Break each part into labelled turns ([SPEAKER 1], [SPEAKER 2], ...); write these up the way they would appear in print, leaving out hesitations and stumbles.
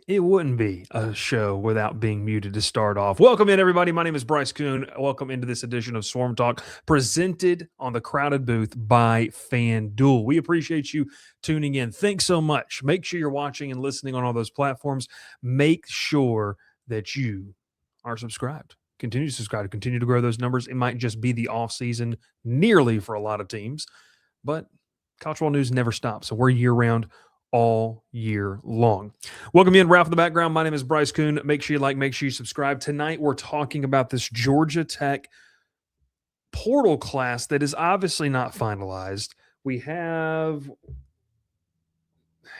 [SPEAKER 1] It wouldn't be a show without being muted to start off. Welcome in, everybody. My name is Bryce Koon. Welcome into this edition of Swarm Talk, presented on the Crowded Booth by FanDuel. We appreciate you tuning in. Thanks so much. Make sure you're watching and listening on all those platforms. Make sure that you are subscribed. Continue to subscribe. Continue to grow those numbers. It might just be the off season nearly for a lot of teams, but college football news never stops. So we're year round all year long. Welcome in, Ralph in the background. My name is Bryce Koon. Make sure you like, make sure you subscribe. Tonight, we're talking about this Georgia Tech portal class that is obviously not finalized.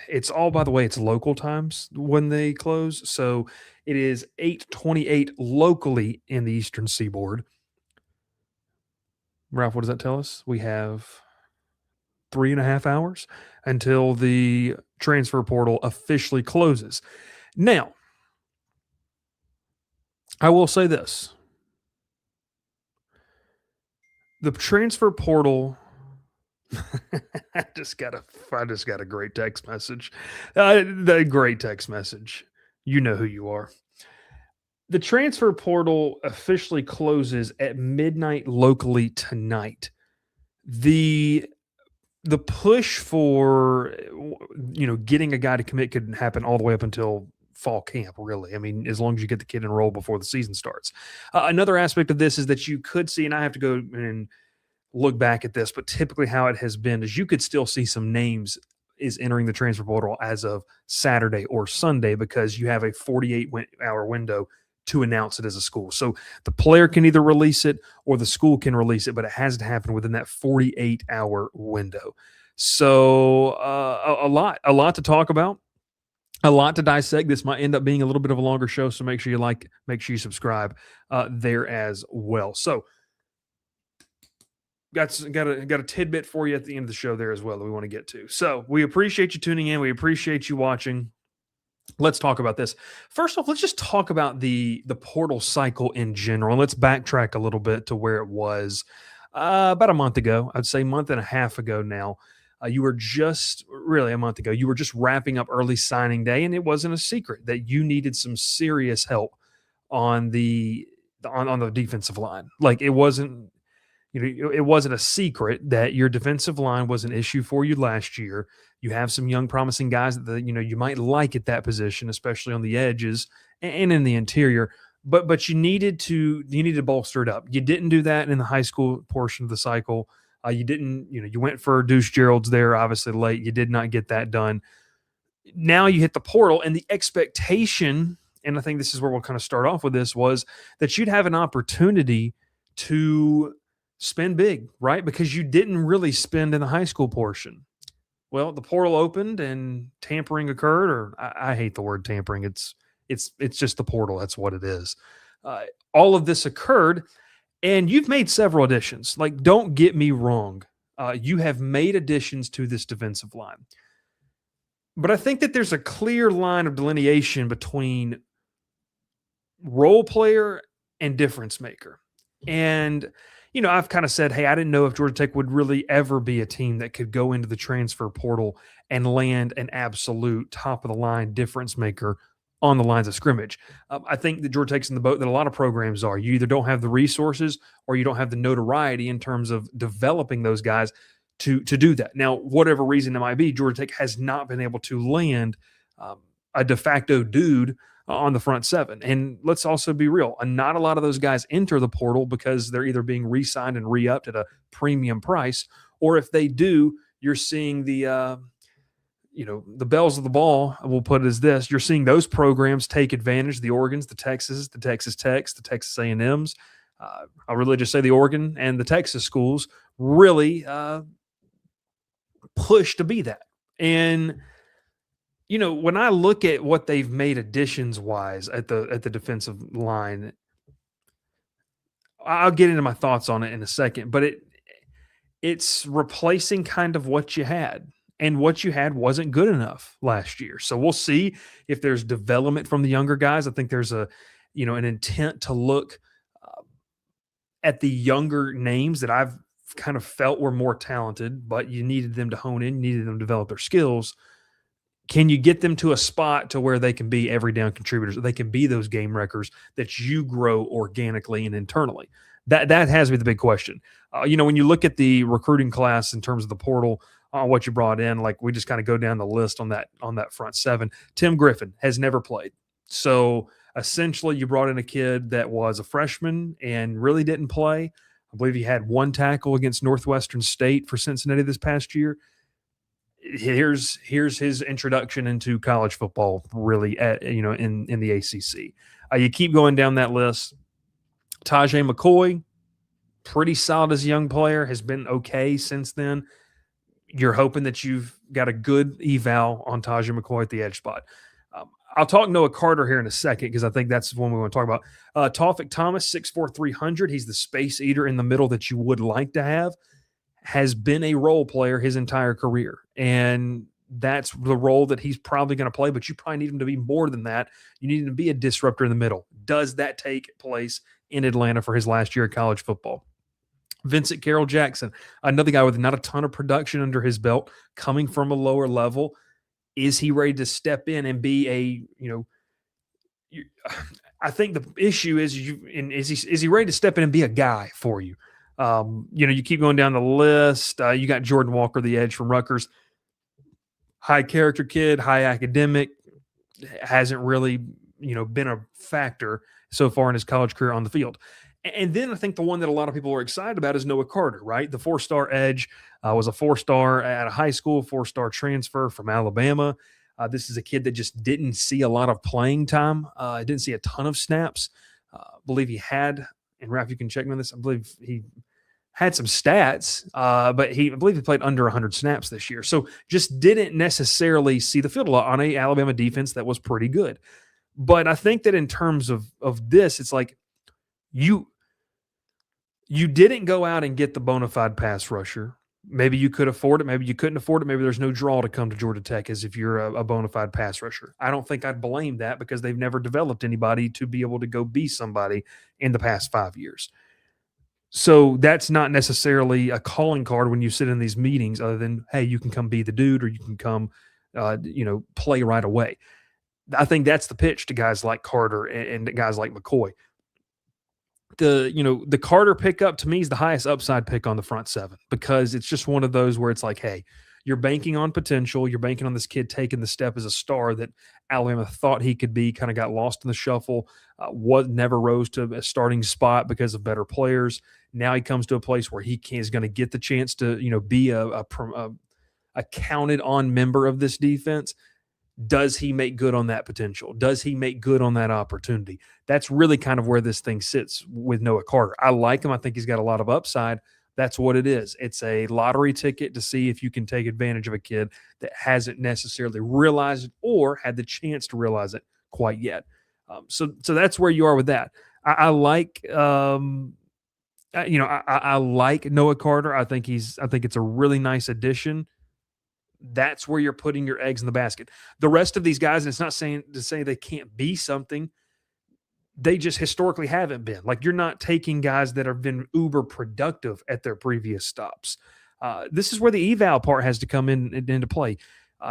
[SPEAKER 1] It's all, by the way, it's local times when they close. So it is 8:28 locally in the Eastern Seaboard. Ralph, what does that tell us? We have 3.5 hours until the transfer portal officially closes. Now, I will say this. The transfer portal I just got a great text message. The great text message. You know who you are. The transfer portal officially closes at midnight locally tonight. The push for getting a guy to commit could happen all the way up until fall camp, really. I mean, as long as you get the kid enrolled before the season starts. Another aspect of this is that you could see, and I have to go and look back at this, but typically how it has been is you could still see some names entering the transfer portal as of Saturday or Sunday because you have a 48-hour window to announce it as a school. So the player can either release it or the school can release it, but it has to happen within that 48-hour window. So a lot to talk about, a lot to dissect. This might end up being a little bit of a longer show, so make sure you like, make sure you subscribe there as well. So got a tidbit for you at the end of the show there as well that we want to get to. So we appreciate you tuning in. We appreciate you watching. Let's talk about this. First off, let's just talk about the portal cycle in general. And let's backtrack a little bit to where it was about a month ago. I'd say month and a half ago now. You were just really a month ago. You were just wrapping up early signing day, and it wasn't a secret that you needed some serious help on the defensive line. Like it wasn't a secret that your defensive line was an issue for you last year. You have some young, promising guys that you might like at that position, especially on the edges and in the interior. But you needed to bolster it up. You didn't do that in the high school portion of the cycle. You went for Deuce Gerald's there, obviously late. You did not get that done. Now you hit the portal, and the expectation, and I think this is where we'll kind of start off with this, was that you'd have an opportunity to spend big, right? Because you didn't really spend in the high school portion. Well, the portal opened and tampering occurred, or I hate the word tampering. It's just the portal. That's what it is. All of this occurred, and you've made several additions. Like, don't get me wrong. You have made additions to this defensive line. But I think that there's a clear line of delineation between role player and difference maker. And I've kind of said, hey, I didn't know if Georgia Tech would really ever be a team that could go into the transfer portal and land an absolute top-of-the-line difference maker on the lines of scrimmage. I think that Georgia Tech's in the boat that a lot of programs are. You either don't have the resources or you don't have the notoriety in terms of developing those guys to do that. Now, whatever reason it might be, Georgia Tech has not been able to land a de facto dude on the front seven. And let's also be real. Not a lot of those guys enter the portal because they're either being re-signed and re-upped at a premium price, or if they do, you're seeing the bells of the ball, we'll put it as this. You're seeing those programs take advantage, the Oregons, the Texas Techs, the Texas A&Ms. I'll really just say the Oregon and the Texas schools really push to be that. And when I look at what they've made additions wise at the defensive line, I'll get into my thoughts on it in a second, but it's replacing kind of what you had, and what you had wasn't good enough last year. So we'll see if there's development from the younger guys. I think there's an intent to look at the younger names that I've kind of felt were more talented, but you needed them to hone in, you needed them to develop their skills. can you get them to a spot to where they can be every down contributors? They can be those game wreckers that you grow organically and internally. That has to be the big question. When you look at the recruiting class in terms of the portal, what you brought in, like we just kind of go down the list on that front seven. Tim Griffin has never played, so essentially you brought in a kid that was a freshman and really didn't play. I believe he had one tackle against Northwestern State for Cincinnati this past year. Here's his introduction into college football, really, in the ACC. You keep going down that list. Tajay McCoy, pretty solid as a young player, has been okay since then. You're hoping that you've got a good eval on Tajay McCoy at the edge spot. I'll talk Noah Carter here in a second because I think that's the one we want to talk about. Tawfiq Thomas, 6'4", 300. He's the space eater in the middle that you would like to have. Has been a role player his entire career, and that's the role that he's probably going to play, but you probably need him to be more than that. You need him to be a disruptor in the middle. Does that take place in Atlanta for his last year of college football? Vincent Carroll Jackson, another guy with not a ton of production under his belt, coming from a lower level. Is he ready to step in and be I think the issue is is he ready to step in and be a guy for you? You keep going down the list. You got Jordan Walker, the edge from Rutgers. High character kid, high academic, hasn't really, been a factor so far in his college career on the field. And then I think the one that a lot of people are excited about is Noah Carter, right? The 4-star edge, was a 4-star at a high school, 4-star transfer from Alabama. This is a kid that just didn't see a lot of playing time. Didn't see a ton of snaps. I believe he had, and Ralph, you can check me on this, I believe he had some stats, but I believe he played under 100 snaps this year. So just didn't necessarily see the field a lot on a Alabama defense that was pretty good. But I think that in terms of this, it's like you didn't go out and get the bona fide pass rusher. Maybe you could afford it. Maybe you couldn't afford it. Maybe there's no draw to come to Georgia Tech as if you're a bona fide pass rusher. I don't think I'd blame that because they've never developed anybody to be able to go be somebody in the past 5 years. So that's not necessarily a calling card when you sit in these meetings other than, hey, you can come be the dude or you can come, play right away. I think that's the pitch to guys like Carter and guys like McCoy. The Carter pickup to me is the highest upside pick on the front seven because it's just one of those where it's like, hey, you're banking on potential. You're banking on this kid taking the step as a star that Alabama thought he could be, kind of got lost in the shuffle, never rose to a starting spot because of better players. Now he comes to a place where he is going to get the chance to, be a counted on member of this defense. Does he make good on that potential? Does he make good on that opportunity? That's really kind of where this thing sits with Noah Carter. I like him. I think he's got a lot of upside. That's what it is. It's a lottery ticket to see if you can take advantage of a kid that hasn't necessarily realized it or had the chance to realize it quite yet. So that's where you are with that. I like, I like Noah Carter. I think it's a really nice addition. That's where you're putting your eggs in the basket. The rest of these guys, and it's not saying to say they can't be something, they just historically haven't been. Like, you're not taking guys that have been uber productive at their previous stops. This is where the eval part has to come into play.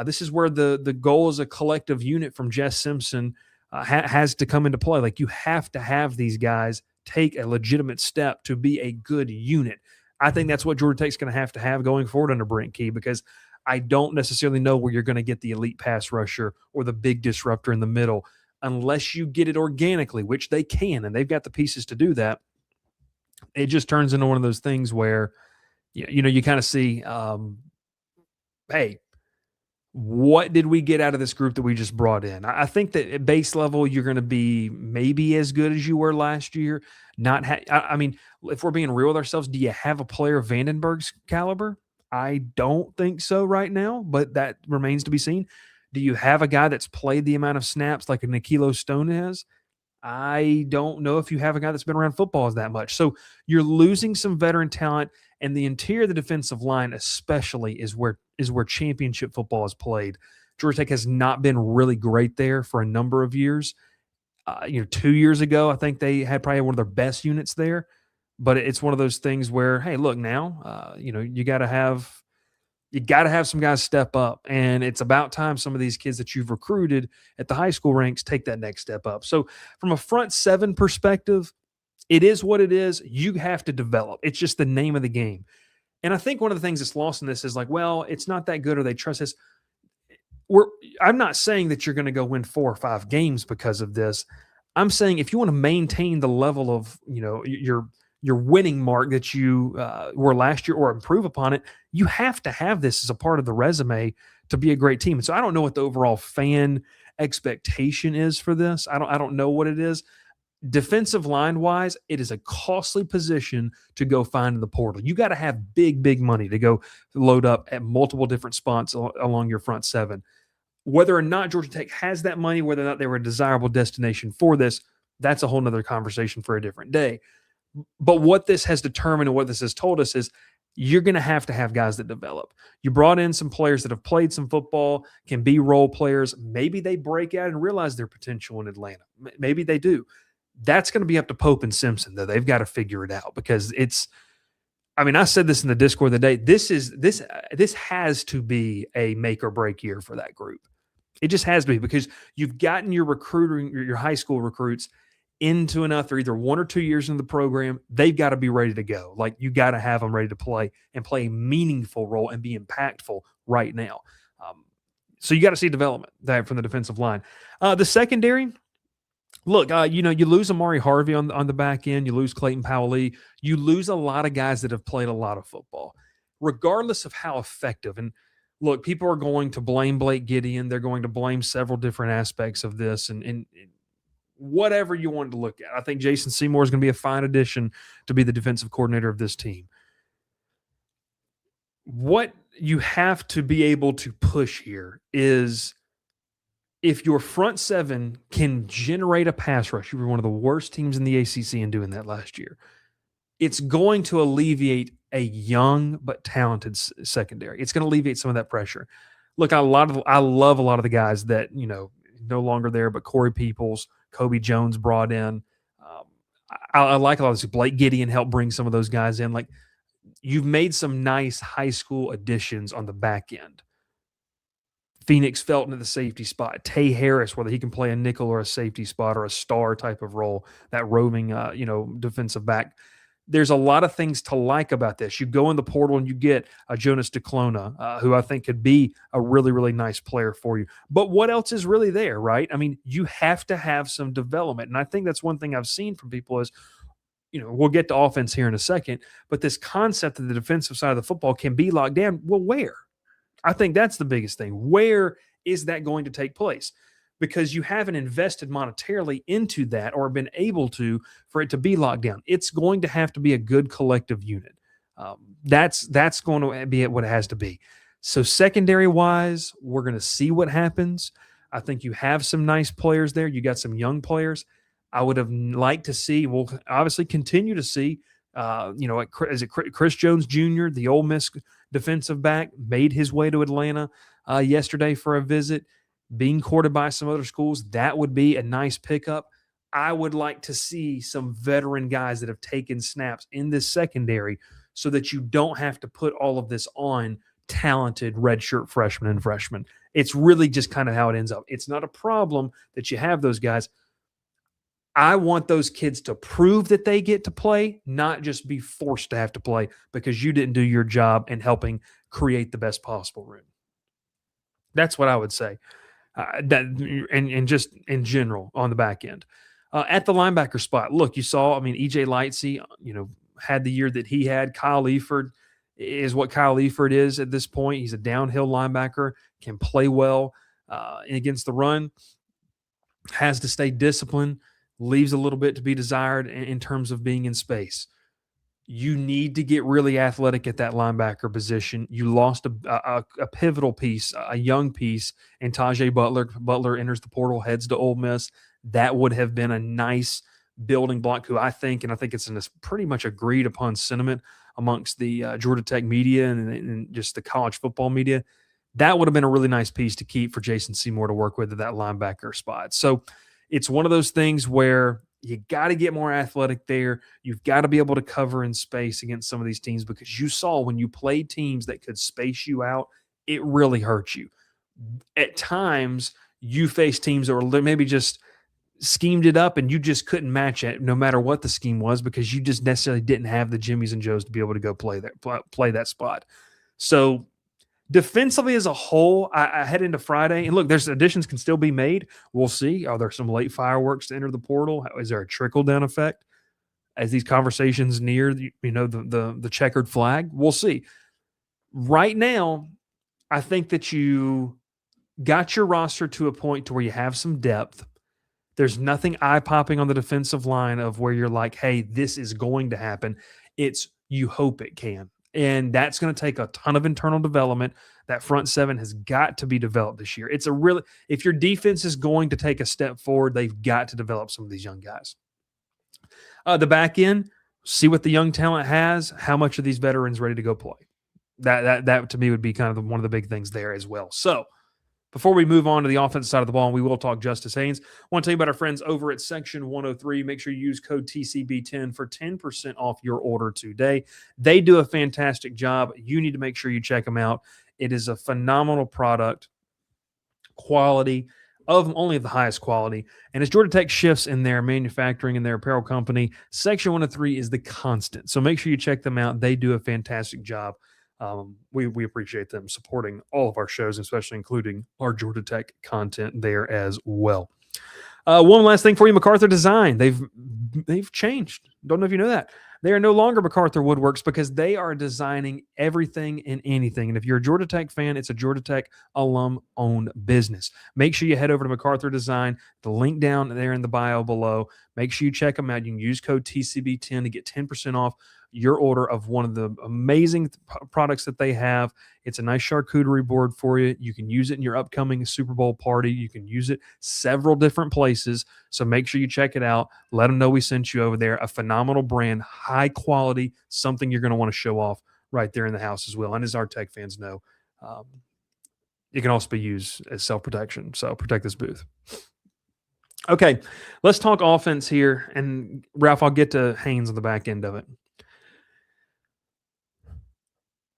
[SPEAKER 1] This is where the goal as a collective unit from Jess Simpson has to come into play. Like, you have to have these guys take a legitimate step to be a good unit. I think that's what Georgia Tech's going to have going forward under Brent Key, because I don't necessarily know where you're going to get the elite pass rusher or the big disruptor in the middle unless you get it organically, which they can, and they've got the pieces to do that. It just turns into one of those things where, you kind of see, hey, what did we get out of this group that we just brought in? I think that at base level, you're going to be maybe as good as you were last year. I mean, if we're being real with ourselves, do you have a player of Vandenberg's caliber? I don't think so right now, but that remains to be seen. Do you have a guy that's played the amount of snaps like a Nikilo Stone has? I don't know if you have a guy that's been around football as that much. So you're losing some veteran talent, and the interior of the defensive line especially is where championship football is played. Georgia Tech has not been really great there for a number of years. 2 years ago, I think they had probably one of their best units there. But it's one of those things where, hey, look, now, you got to have You got to have some guys step up, and it's about time some of these kids that you've recruited at the high school ranks take that next step up. So from a front seven perspective, it is what it is. You have to develop. It's just the name of the game. And I think one of the things that's lost in this is like, well, it's not that good or they trust this. I'm not saying that you're going to go win 4 or 5 games because of this. I'm saying if you want to maintain the level of, your winning mark that you were last year or improve upon it, you have to have this as a part of the resume to be a great team. And so I don't know what the overall fan expectation is for this. I don't know what it is. Defensive line wise, it is a costly position to go find in the portal. You got to have big money to go load up at multiple different spots along your front seven. Whether or not Georgia Tech has that money, whether or not they were a desirable destination for this, that's a whole nother conversation for a different day. But what this has determined and what this has told us is you're going to have guys that develop. You brought in some players that have played some football, can be role players. Maybe they break out and realize their potential in Atlanta. Maybe they do. That's going to be up to Pope and Simpson, though. They've got to figure it out because I said this in the Discord the other day. This has to be a make or break year for that group. It just has to be because you've gotten your high school recruits into enough. They're either 1 or 2 years into the program. They've got to be ready to go. Like you got to have them ready to play and play a meaningful role and be impactful right now. So you got to see development that from the defensive line. The secondary. Look, you lose Amari Harvey on the back end. You lose Clayton Powell-Lee. You lose a lot of guys that have played a lot of football, regardless of how effective. And look, people are going to blame Blake Gideon. They're going to blame several different aspects of this and whatever you want to look at. I think Jason Seymour is going to be a fine addition to be the defensive coordinator of this team. What you have to be able to push here is if your front seven can generate a pass rush, you were one of the worst teams in the ACC in doing that last year. It's going to alleviate a young but talented secondary. It's going to alleviate some of that pressure. Look, I love a lot of the guys that no longer there, but Corey Peoples, Kobe Jones brought in. I like a lot of this. Blake Gideon helped bring some of those guys in. Like you've made some nice high school additions on the back end. Phoenix Felton at the safety spot. Tay Harris, whether he can play a nickel or a safety spot or a star type of role, that roving, defensive back. There's a lot of things to like about this. You go in the portal and you get a Jonas DeClona, who I think could be a really, really nice player for you. But what else is really there, right? I mean, you have to have some development. And I think that's one thing I've seen from people is, we'll get to offense here in a second, but this concept that the defensive side of the football can be locked down, well, where? I think that's the biggest thing. Where is that going to take place? Because you haven't invested monetarily into that or been able to for it to be locked down. It's going to have to be a good collective unit. That's going to be what it has to be. So secondary-wise, we're going to see what happens. I think you have some nice players there. You got some young players. I would have liked to see, we'll obviously continue to see, is it Chris Jones Jr., the Ole Miss defensive back, made his way to Atlanta yesterday for a visit, being courted by some other schools. That would be a nice pickup. I would like to see some veteran guys that have taken snaps in this secondary so that you don't have to put all of this on talented redshirt freshmen and freshmen. It's really just kind of how it ends up. It's not a problem that you have those guys. I want those kids to prove that they get to play, not just be forced to have to play because you didn't do your job in helping create the best possible room. That's what I would say. And just in general on the back end. At the linebacker spot, look, you saw, E.J. Lightsey, had the year that he had. Kyle Eiford is what Kyle Eiford is at this point. He's a downhill linebacker, can play well against the run, has to stay disciplined, leaves a little bit to be desired in terms of being in space. You need to get really athletic at that linebacker position. You lost a pivotal piece, a young piece, and Tajay Butler. Butler enters the portal, heads to Ole Miss. That would have been a nice building block, who I think it's in this pretty much agreed upon sentiment amongst the Georgia Tech media and just the college football media. That would have been a really nice piece to keep for Jason Seymour to work with at that linebacker spot. So it's one of those things where You got to get more athletic there. You've got to be able to cover in space against some of these teams, because you saw when you played teams that could space you out, it really hurt you. At times, you face teams that were maybe just schemed it up and you just couldn't match it no matter what the scheme was, because you just necessarily didn't have the Jimmies and Joes to be able to go play that spot. So defensively as a whole, I head into Friday, and look, there's additions can still be made. We'll see. Are there some late fireworks to enter the portal? Is there a trickle-down effect as these conversations near the checkered flag? We'll see. Right now, I think that you got your roster to a point to where you have some depth. There's nothing eye-popping on the defensive line of where you're like, hey, this is going to happen. It's you hope it can. And that's going to take a ton of internal development. That front seven has got to be developed this year. If your defense is going to take a step forward, they've got to develop some of these young guys. The back end, see what the young talent has, how much are these veterans ready to go play. That to me would be kind of one of the big things there as well. So before we move on to the offensive side of the ball, and we will talk Justice Haynes, I want to tell you about our friends over at Section 103. Make sure you use code TCB10 for 10% off your order today. They do a fantastic job. You need to make sure you check them out. It is a phenomenal product, quality, of only the highest quality. And as Georgia Tech shifts in their manufacturing and their apparel company, Section 103 is the constant. So make sure you check them out. They do a fantastic job. We appreciate them supporting all of our shows, especially including our Georgia Tech content there as well. One last thing for you, MacArthur Design. They've changed. Don't know if you know that. They are no longer MacArthur Woodworks, because they are designing everything and anything. And if you're a Georgia Tech fan, it's a Georgia Tech alum-owned business. Make sure you head over to MacArthur Design. The link down there in the bio below. Make sure you check them out. You can use code TCB10 to get 10% off your order of one of the amazing products that they have. It's a nice charcuterie board for you. You can use it in your upcoming Super Bowl party. You can use it several different places. So make sure you check it out. Let them know we sent you over there. A phenomenal brand, high quality, something you're going to want to show off right there in the house as well. And as our Tech fans know, it can also be used as self-protection. So protect this booth. Okay, let's talk offense here. And Ralph, I'll get to Haynes on the back end of it.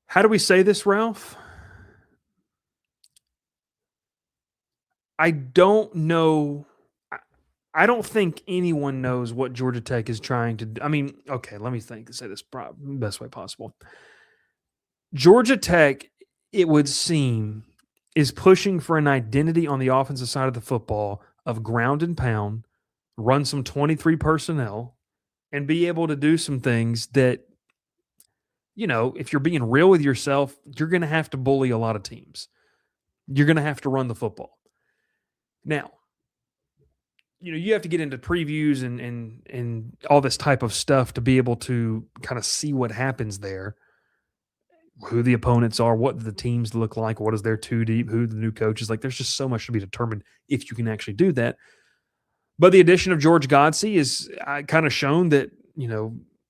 [SPEAKER 1] How do we say this, Ralph? I don't know. I don't think anyone knows what Georgia Tech is trying to do. I mean, okay, let me say this best way possible. Georgia Tech, it would seem, is pushing for an identity on the offensive side of the football of ground and pound, run some 23 personnel, and be able to do some things that, if you're being real with yourself, you're going to have to bully a lot of teams. You're going to have to run the football. Now, you have to get into previews and all this type of stuff to be able to kind of see what happens there, who the opponents are, what the teams look like, what is their two deep, who the new coach is like. There's just so much to be determined if you can actually do that. But the addition of George Godsey is kind of shown that,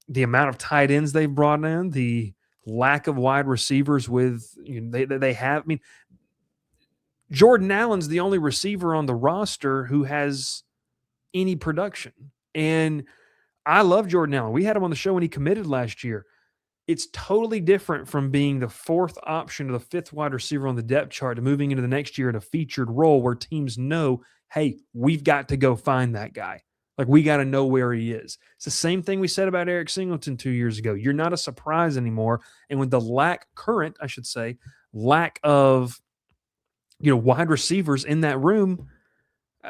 [SPEAKER 1] the amount of tight ends they've brought in, the lack of wide receivers they have. I mean, Jordan Allen's the only receiver on the roster who has any production. And I love Jordan Allen. We had him on the show when he committed last year. It's totally different from being the fourth option or the fifth wide receiver on the depth chart to moving into the next year in a featured role where teams know, hey, we've got to go find that guy. Like, we got to know where he is. It's the same thing we said about Eric Singleton 2 years ago. You're not a surprise anymore. And with the lack of, wide receivers in that room,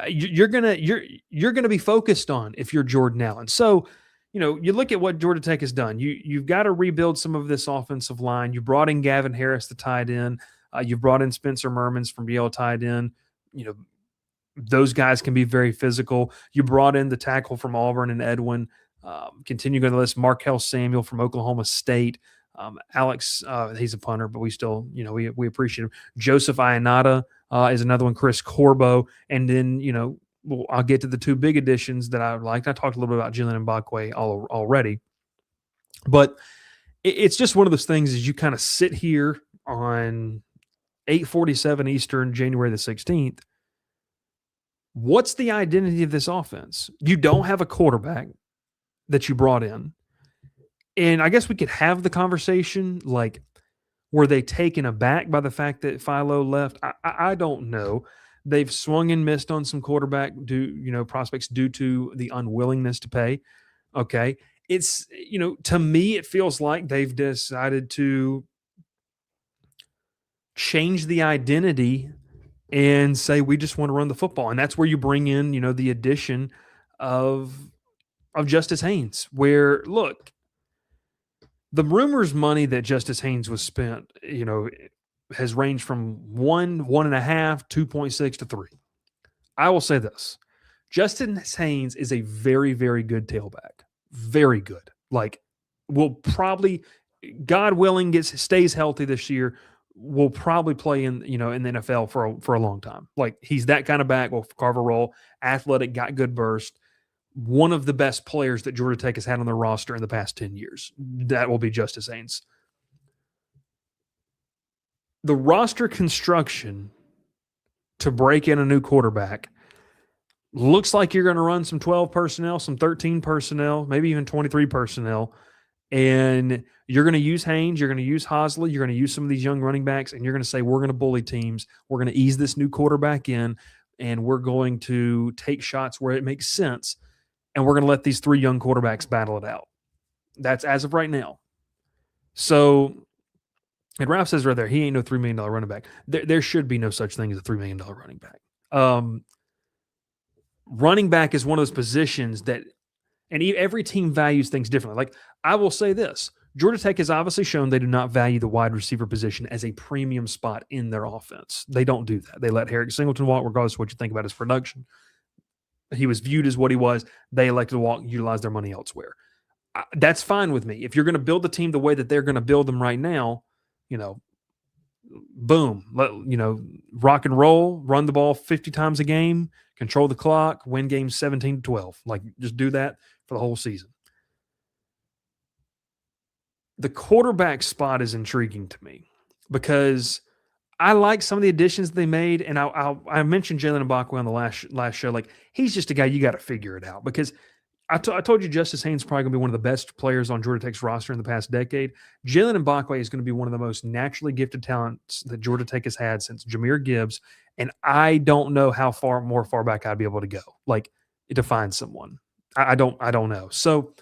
[SPEAKER 1] you're gonna be focused on if you're Jordan Allen. So, you look at what Georgia Tech has done. You've got to rebuild some of this offensive line. You brought in Gavin Harris, the tight end. You brought in Spencer Mermans from Yale tight end. Those guys can be very physical. You brought in the tackle from Auburn and Edwin. Continue going to the list. Markel Samuel from Oklahoma State. Alex, he's a punter, but we still, we appreciate him. Joseph Ionata is another one. Chris Corbo. And then, I'll get to the two big additions that I liked. I talked a little bit about Jalen Mbakwe already. But it's just one of those things as you kind of sit here on 8:47 Eastern, January the 16th. What's the identity of this offense? You don't have a quarterback that you brought in. And I guess we could have the conversation like, were they taken aback by the fact that Philo left? I don't know. They've swung and missed on some quarterback prospects due to the unwillingness to pay. Okay. It's, to me, it feels like they've decided to change the identity and say, we just want to run the football. And that's where you bring in, the addition of Justice Haynes, where, look, the rumors money that Justice Haynes was spent, has ranged from 1.5, 2.6 to 3. I will say this. Justice Haynes is a very, very good tailback. Very good. Like, will probably, God willing, stays healthy this year, will probably play in the NFL for a long time. Like, he's that kind of back, will carve a role, athletic, got good burst. One of the best players that Georgia Tech has had on their roster in the past 10 years. That will be Justice Haynes. The roster construction to break in a new quarterback looks like you're going to run some 12 personnel, some 13 personnel, maybe even 23 personnel, and you're going to use Haynes, you're going to use Hosley, you're going to use some of these young running backs, and you're going to say, we're going to bully teams, we're going to ease this new quarterback in, and we're going to take shots where it makes sense, and we're going to let these 3 young quarterbacks battle it out. That's as of right now. So, and Ralph says right there, he ain't no $3 million running back. There should be no such thing as a $3 million running back. Running back is one of those positions that, and every team values things differently. Like, I will say this, Georgia Tech has obviously shown they do not value the wide receiver position as a premium spot in their offense. They don't do that. They let Herrick Singleton walk, regardless of what you think about his production. He was viewed as what he was. They elected to walk, utilize their money elsewhere. That's fine with me. If you're going to build the team the way that they're going to build them right now, boom, rock and roll, run the ball 50 times a game, control the clock, win games 17-12. Like, just do that for the whole season. The quarterback spot is intriguing to me because I like some of the additions they made, and I mentioned Jalen Mbakwe on the last show. Like, he's just a guy you got to figure it out because I told you Justice Haynes is probably going to be one of the best players on Georgia Tech's roster in the past decade. Jalen Mbakwe is going to be one of the most naturally gifted talents that Georgia Tech has had since Jahmyr Gibbs, and I don't know how far back I'd be able to go, like, to find someone. I don't know. So,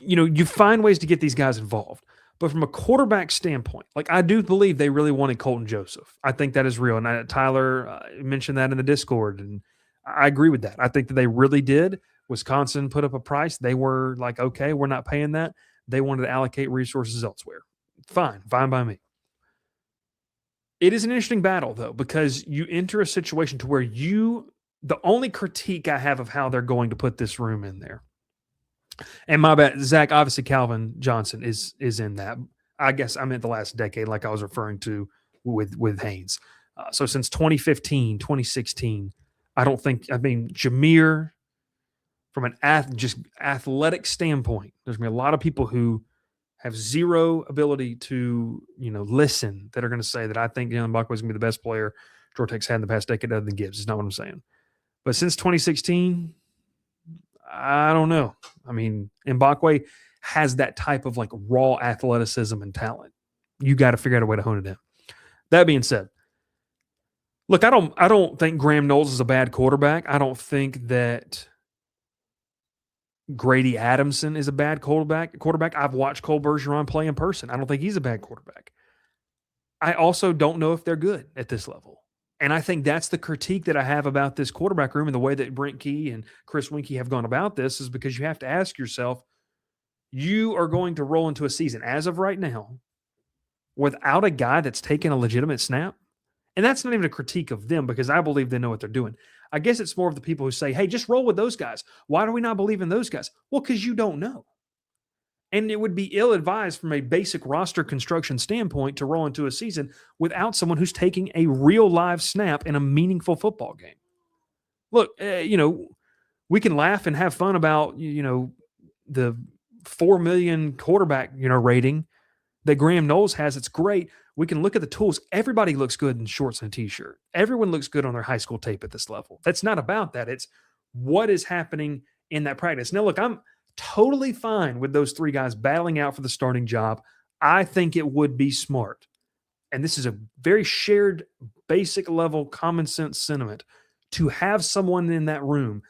[SPEAKER 1] you find ways to get these guys involved. But from a quarterback standpoint, like, I do believe they really wanted Colton Joseph. I think that is real. And Tyler mentioned that in the Discord, and I agree with that. I think that they really did. Wisconsin put up a price. They were like, okay, we're not paying that. They wanted to allocate resources elsewhere. Fine by me. It is an interesting battle, though, because you enter a situation to where the only critique I have of how they're going to put this room in there, and my bad, Zach, obviously Calvin Johnson is in that. I guess I meant the last decade, like I was referring to with Haynes. So since 2015, 2016, Jahmyr, from an just athletic standpoint, there's going to be a lot of people who have zero ability to, listen, that are going to say that I think Jalen Mbakwe is going to be the best player Georgia Tech's had in the past decade other than Gibbs. It's not what I'm saying. But since 2016, I don't know. I mean, Mbakwe has that type of like raw athleticism and talent. You got to figure out a way to hone it in. That being said, look, I don't think Graham Knowles is a bad quarterback. I don't think that Grady Adamson is a bad quarterback. I've watched Cole Bergeron play in person. I don't think he's a bad quarterback. I also don't know if they're good at this level. And I think that's the critique that I have about this quarterback room and the way that Brent Key and Chris Winkie have gone about this, is because you have to ask yourself, you are going to roll into a season as of right now without a guy that's taken a legitimate snap. And that's not even a critique of them, because I believe they know what they're doing. I guess it's more of the people who say, hey, just roll with those guys. Why do we not believe in those guys? Well, because you don't know. And it would be ill-advised from a basic roster construction standpoint to roll into a season without someone who's taking a real live snap in a meaningful football game. Look, we can laugh and have fun about, the 4 million quarterback, rating that Graham Knowles has. It's great. We can look at the tools. Everybody looks good in shorts and a t-shirt. Everyone looks good on their high school tape at this level. That's not about that. It's what is happening in that practice. Now, look, I'm totally fine with those 3 guys battling out for the starting job. I think it would be smart. And this is a very shared, basic level, common sense sentiment to have someone in that room.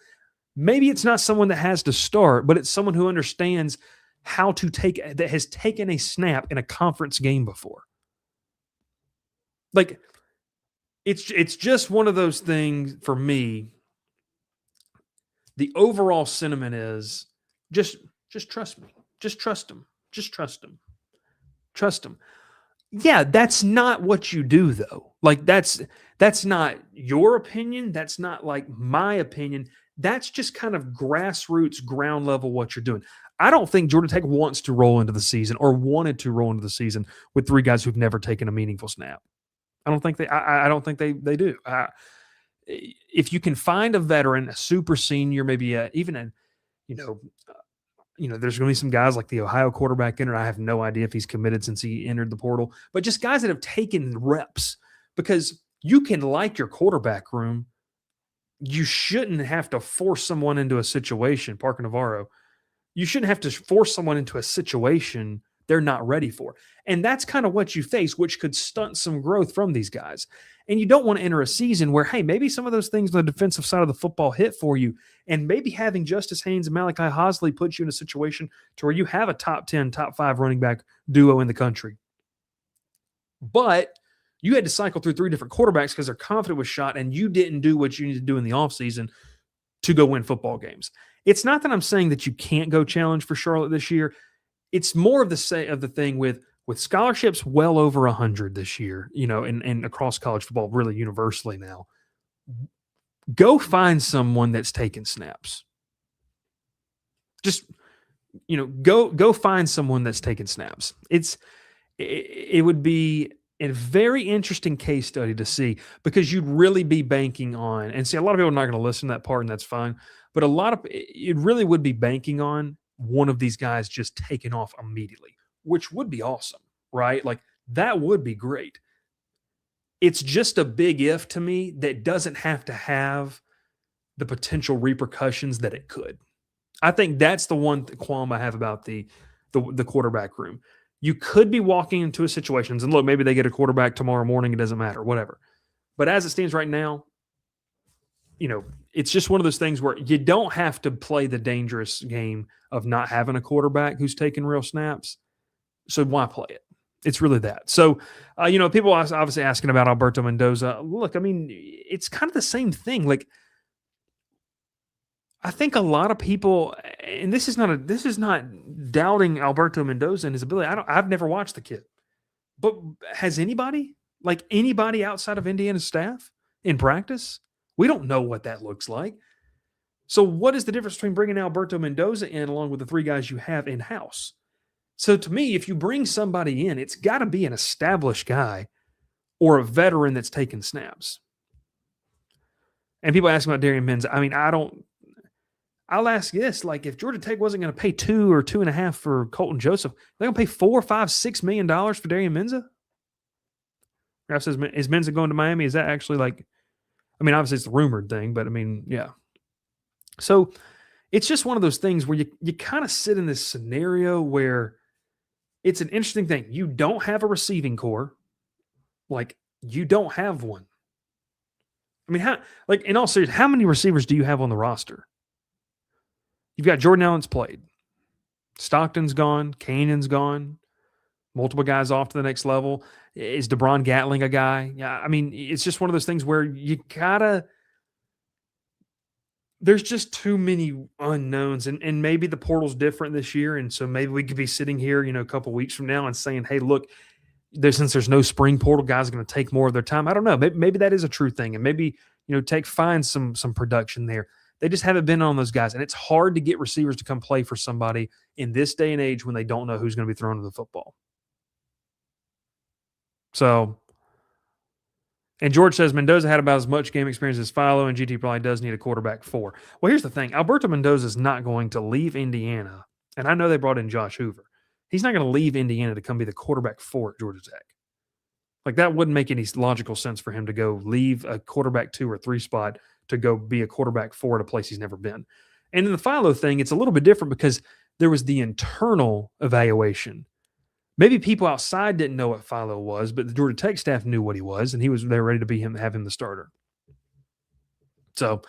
[SPEAKER 1] Maybe it's not someone that has to start, but it's someone who understands how to that has taken a snap in a conference game before. Like, it's just one of those things for me. The overall sentiment is just trust me. Just trust him. Just trust him. Trust him. Yeah, that's not what you do, though. Like, that's not your opinion. That's not like my opinion. That's just kind of grassroots, ground level what you're doing. I don't think Georgia Tech wants to roll into the season or wanted to roll into the season with 3 guys who've never taken a meaningful snap. I don't think they do. If you can find a veteran, a super senior, maybe there's going to be some guys like the Ohio quarterback in it. I have no idea if he's committed since he entered the portal, but just guys that have taken reps, because you can like your quarterback room. You shouldn't have to force someone into a situation, Parker Navarro. You shouldn't have to force someone into a situation they're not ready for. And that's kind of what you face, which could stunt some growth from these guys. And you don't want to enter a season where, hey, maybe some of those things on the defensive side of the football hit for you. And maybe having Justice Haynes and Malachi Hosley puts you in a situation to where you have a top 10, top 5 running back duo in the country. But you had to cycle through 3 different quarterbacks because their confidence was shot, and you didn't do what you need to do in the offseason to go win football games. It's not that I'm saying that you can't go challenge for Charlotte this year. It's more of the thing with scholarships well over 100 this year, and across college football, really universally now. Go find someone that's taking snaps. Just, go find someone that's taking snaps. It would be a very interesting case study to see, because you'd really be banking on, and see, a lot of people are not going to listen to that part, and that's fine. But it really would be banking on one of these guys just taking off immediately, which would be awesome, right? Like, that would be great. It's just a big if to me that doesn't have to have the potential repercussions that it could. I think that's the one qualm I have about the quarterback room. You could be walking into a situation, and look, maybe they get a quarterback tomorrow morning, it doesn't matter, whatever. But as it stands right now, it's just one of those things where you don't have to play the dangerous game of not having a quarterback who's taking real snaps. So why play it? It's really that. So, people are obviously asking about Alberto Mendoza. Look, I mean, it's kind of the same thing. Like, I think a lot of people, and this is not doubting Alberto Mendoza and his ability. I've never watched the kid, but has anybody outside of Indiana's staff in practice? We don't know what that looks like. So what is the difference between bringing Alberto Mendoza in along with the 3 guys you have in-house? So to me, if you bring somebody in, it's got to be an established guy or a veteran that's taken snaps. And people ask about Darian Menza. I mean, I'll ask this, like, if Georgia Tech wasn't going to pay 2 or 2.5 for Colton Joseph, they're going to pay $4, $5, $6 million for Darian Menza? Ralph says, is Menza going to Miami? Is that actually like, I mean, obviously it's the rumored thing, but I mean, yeah. So it's just one of those things where you kind of sit in this scenario where it's an interesting thing. You don't have a receiving core. Like, you don't have one. I mean, in all seriousness, how many receivers do you have on the roster? You've got Jordan Allen's played. Stockton's gone. Cannon's gone. Multiple guys off to the next level. Is DeBron Gatling a guy? Yeah, I mean, it's just one of those things where there's just too many unknowns, and maybe the portal's different this year, and so maybe we could be sitting here, a couple weeks from now and saying, hey, look, since there's no spring portal, guys are going to take more of their time. I don't know. Maybe that is a true thing, and maybe, find some production there. They just haven't been on those guys, and it's hard to get receivers to come play for somebody in this day and age when they don't know who's going to be throwing the football. So, and George says Mendoza had about as much game experience as Philo, and GT probably does need a quarterback 4. Well, here's the thing. Alberto Mendoza is not going to leave Indiana, and I know they brought in Josh Hoover. He's not going to leave Indiana to come be the quarterback 4 at Georgia Tech. Like, that wouldn't make any logical sense for him to go leave a quarterback 2 or 3 spot to go be a quarterback 4 at a place he's never been. And in the Philo thing, it's a little bit different because there was the internal evaluation. Maybe people outside didn't know what Philo was, but the Georgia Tech staff knew what he was, and they were ready to be him, have him the starter. So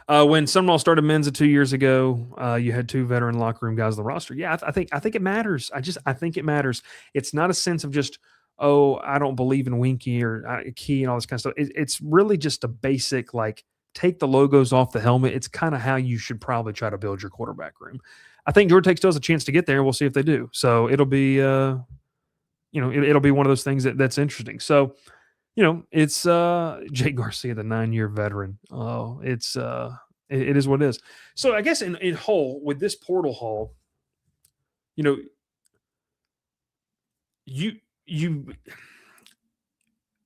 [SPEAKER 1] when Summerall started Menza 2 years ago, you had 2 veteran locker room guys on the roster. Yeah, I think it matters. I think it matters. It's not a sense of just, oh, I don't believe in Winky or Key and all this kind of stuff. It's really just a basic, like, take the logos off the helmet. It's kind of how you should probably try to build your quarterback room. I think Georgia Tech still has a chance to get there. We'll see if they do. So it'll be, it'll be one of those things that's interesting. So, it's Jake Garcia, the 9-year veteran. Oh, it is what it is. So I guess in whole, with this portal haul,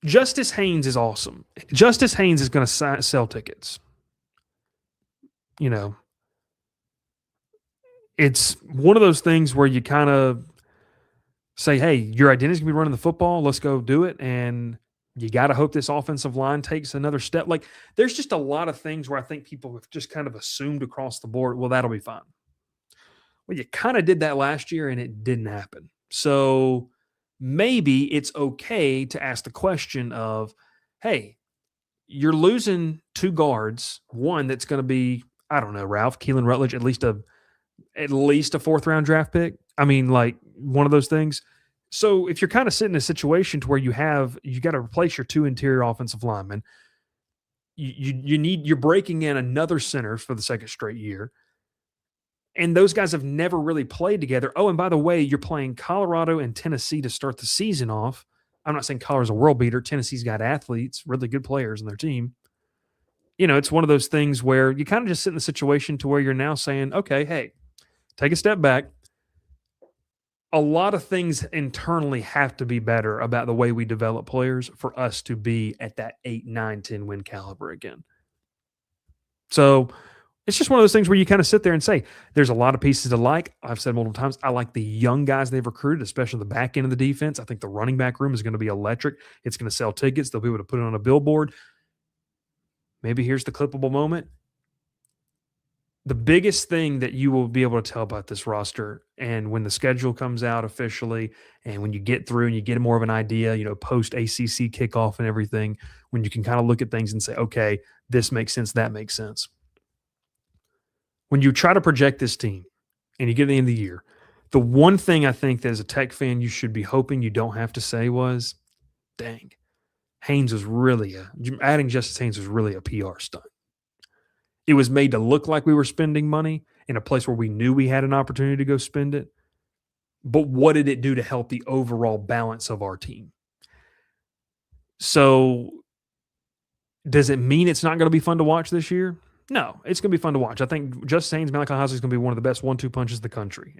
[SPEAKER 1] Justice Haynes is awesome. Justice Haynes is going to sell tickets. It's one of those things where you kind of say, hey, your identity is going to be running the football. Let's go do it. And you got to hope this offensive line takes another step. Like, there's just a lot of things where I think people have just kind of assumed across the board, well, that'll be fine. Well, you kind of did that last year and it didn't happen. So maybe it's okay to ask the question of, hey, you're losing 2 guards, one that's going to be, I don't know, Ralph, Keelan Rutledge, at least a 4th round draft pick. I mean, like, one of those things. So if you're kind of sitting in a situation to where you got to replace your 2 interior offensive linemen, you're breaking in another center for the second straight year. And those guys have never really played together. Oh, and by the way, you're playing Colorado and Tennessee to start the season off. I'm not saying Colorado's a world beater. Tennessee's got athletes, really good players in their team. It's one of those things where you kind of just sit in the situation to where you're now saying, okay, hey, take a step back. A lot of things internally have to be better about the way we develop players for us to be at that 8, 9, 10 win caliber again. So it's just one of those things where you kind of sit there and say, there's a lot of pieces to like. I've said multiple times, I like the young guys they've recruited, especially the back end of the defense. I think the running back room is going to be electric. It's going to sell tickets. They'll be able to put it on a billboard. Maybe here's the clippable moment. The biggest thing that you will be able to tell about this roster, and when the schedule comes out officially, and when you get through and you get more of an idea, post ACC kickoff and everything, when you can kind of look at things and say, okay, this makes sense, that makes sense. When you try to project this team and you get to the end of the year, the one thing I think that as a Tech fan you should be hoping you don't have to say was, dang, adding Justice Haynes was really a PR stunt. It was made to look like we were spending money in a place where we knew we had an opportunity to go spend it. But what did it do to help the overall balance of our team? So does it mean it's not going to be fun to watch this year? No, it's going to be fun to watch. I think Justice Haynes, Malachi Heisley is going to be one of the best 1-2 punches in the country,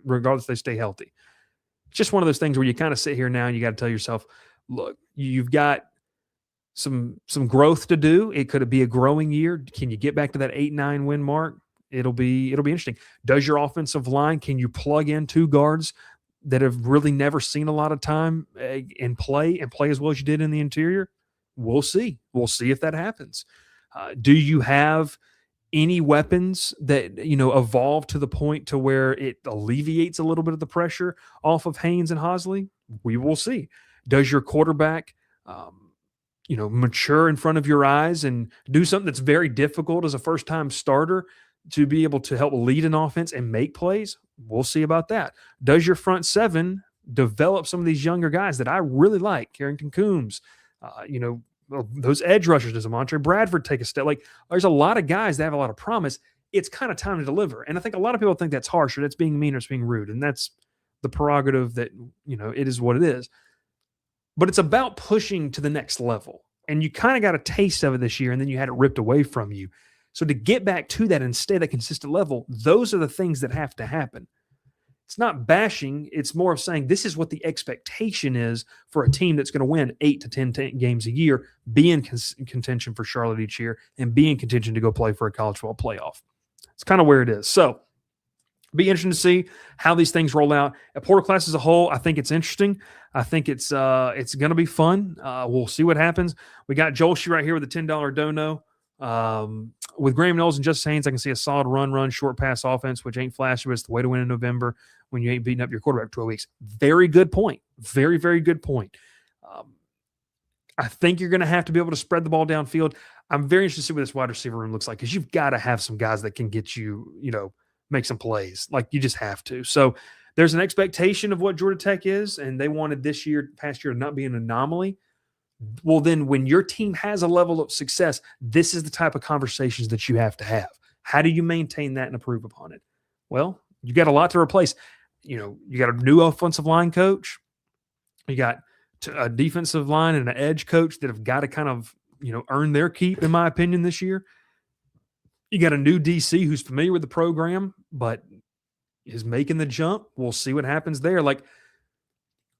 [SPEAKER 1] regardless if they stay healthy. It's just one of those things where you kind of sit here now and you got to tell yourself, look, you've got some growth to do. It could be a growing year. Can you get back to that 8-9 win mark? It'll be interesting. Does your offensive line, can you plug in 2 guards that have really never seen a lot of time and play as well as you did in the interior? We'll see. We'll see if that happens. Do you have any weapons that, evolve to the point to where it alleviates a little bit of the pressure off of Haynes and Heisley? We will see. Does your quarterback, mature in front of your eyes and do something that's very difficult as a first-time starter to be able to help lead an offense and make plays? We'll see about that. Does your front 7 develop some of these younger guys that I really like? Carrington Coombs, those edge rushers. Does Amontre Bradford take a step? Like, there's a lot of guys that have a lot of promise. It's kind of time to deliver. And I think a lot of people think that's harsh or that's being mean or it's being rude. And that's the prerogative that, it is what it is. But it's about pushing to the next level. And you kind of got a taste of it this year, and then you had it ripped away from you. So to get back to that and stay at that consistent level, those are the things that have to happen. It's not bashing. It's more of saying this is what the expectation is for a team that's going to win 8 to 10 games a year, be in contention for Charlotte each year, and be in contention to go play for a college football playoff. It's kind of where it is. So Be interesting to see how these things roll out. A portal class as a whole, I think it's interesting. I think it's going to be fun. We'll see what happens. We got Joelshi right here with a $10 dono. With Graham Knowles and Justice Haynes, I can see a solid run, short pass offense, which ain't flashy, but it's the way to win in November when you ain't beating up your quarterback for 12 weeks. Very good point. Very, very good point. I think you're going to have to be able to spread the ball downfield. I'm very interested to see what this wide receiver room looks like because you've got to have some guys that can get you, make some plays. Like you just have to. So there's an expectation of what Georgia Tech is, and they wanted past year to not be an anomaly. Well, then when your team has a level of success, this is the type of conversations that you have to have. How do you maintain that and improve upon it? Well, you got a lot to replace. You got a new offensive line coach. You got a defensive line and an edge coach that have got to kind of, earn their keep, in my opinion, this year. You got a new DC who's familiar with the program, but is making the jump. We'll see what happens there. Like,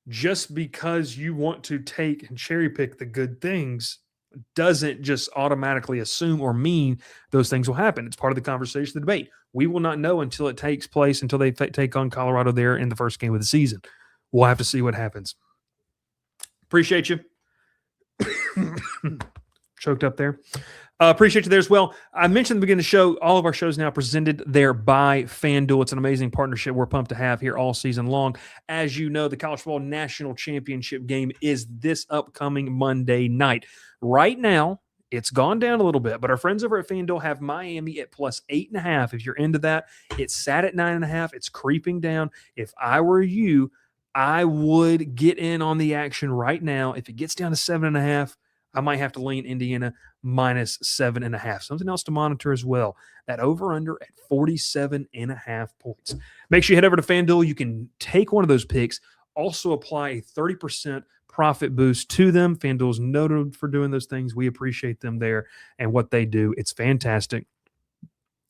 [SPEAKER 1] just because you want to take and cherry pick the good things doesn't just automatically assume or mean those things will happen. It's part of the conversation, the debate. We will not know until it takes place, until they take on Colorado there in the first game of the season. We'll have to see what happens. Appreciate you. Choked up there. Appreciate you there as well. I mentioned at the beginning of the show, all of our shows now presented there by FanDuel. It's an amazing partnership we're pumped to have here all season long. As you know, the College Football National Championship game is this upcoming Monday night. Right now, it's gone down a little bit, but our friends over at FanDuel have Miami at plus 8.5. If you're into that, it's sat at 9.5. It's creeping down. If I were you, I would get in on the action right now. If it gets down to 7.5, I might have to lean Indiana minus 7.5. Something else to monitor as well. That over-under at 47.5 points. Make sure you head over to FanDuel. You can take one of those picks. Also apply a 30% profit boost to them. FanDuel's noted for doing those things. We appreciate them there and what they do. It's fantastic.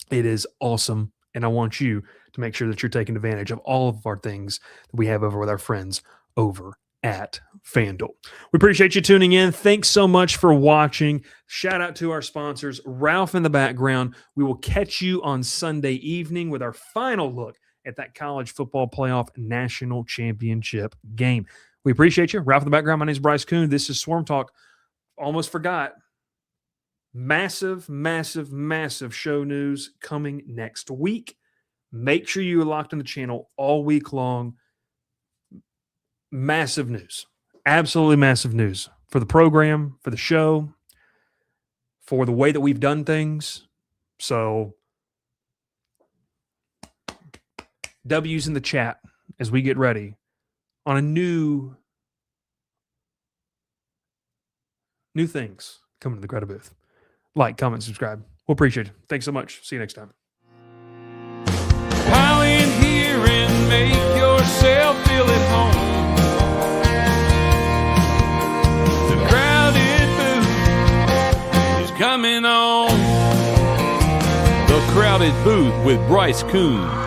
[SPEAKER 1] It is awesome. And I want you to make sure that you're taking advantage of all of our things that we have over with our friends over at FanDuel. We appreciate you tuning in. Thanks so much for watching. Shout out to our sponsors, Ralph in the background. We will catch you on Sunday evening with our final look at that college football playoff national championship game. We appreciate you. Ralph in the background. My name is Bryce Koon. This is Swarm Talk. Almost forgot. Massive, massive, massive show news coming next week. Make sure you are locked on the channel all week long. Massive news. Absolutely massive news for the program, for the show, for the way that we've done things. So, W's in the chat as we get ready on a new things coming to the Greta booth. Like, comment, subscribe. We'll appreciate it. Thanks so much. See you next time.
[SPEAKER 2] Pile in here and make yourself feel at home. The crowded booth is coming on. The Crowded Booth with Bryce Koon.